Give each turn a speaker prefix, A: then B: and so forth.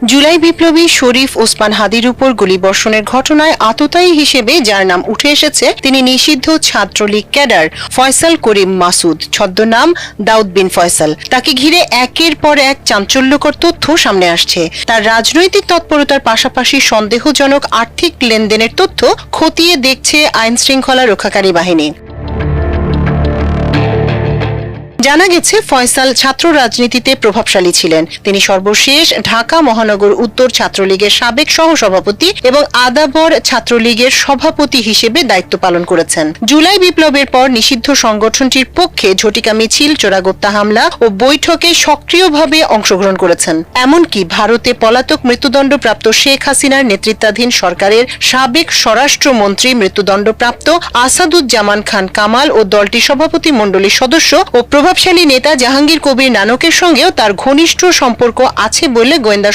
A: জুলাই বিপ্লবী শরীফ ওসমান হাদির উপর গুলিবর্ষণের ঘটনায় আততায়ী হিসেবে যার নাম উঠে এসেছে তিনি নিষিদ্ধ ছাত্রলীগ ক্যাডার ফয়সাল করিম মাসুদ, ছদ্মনাম দাউদ বিন ফয়সাল। তাকে ঘিরে একের পর এক চাঞ্চল্যকর তথ্য সামনে আসছে। তার রাজনৈতিক তৎপরতার পাশাপাশি সন্দেহজনক আর্থিক লেনদেনের তথ্য খতিয়ে দেখছে আইন শৃঙ্খলা রক্ষাকারী বাহিনী। জানা গেছে ফয়সাল ছাত্র রাজনীতিতে প্রভাবশালী ছিলেন। তিনি সর্বশেষ ঢাকা মহানগর উত্তর ছাত্রলীগের সাবেক সহসভাপতি এবং আদাবর ছাত্রলীগের সভাপতি হিসেবে দায়িত্ব পালন করেছেন। জুলাই বিপ্লবের পর নিষিদ্ধ সংগঠনটির পক্ষে ঝটিকা মিছিল, চোরাগোপ্তা হামলা ও বৈঠকে সক্রিয়ভাবে অংশগ্রহণ করেছেন। এমনকি ভারতে পলাতক মৃত্যুদণ্ডপ্রাপ্ত শেখ হাসিনার নেতৃত্বাধীন সরকারের সাবেক স্বরাষ্ট্রমন্ত্রী, মৃত্যুদণ্ডপ্রাপ্ত আসাদুজ্জামান খান কামাল ও দলটির সভাপতি মণ্ডলীর সদস্য ও প্রভাবশালী নেতা জাহাঙ্গীর কবির নানকের সঙ্গেও তার ঘনিষ্ঠ সম্পর্ক আছে বলে গোয়েন্দা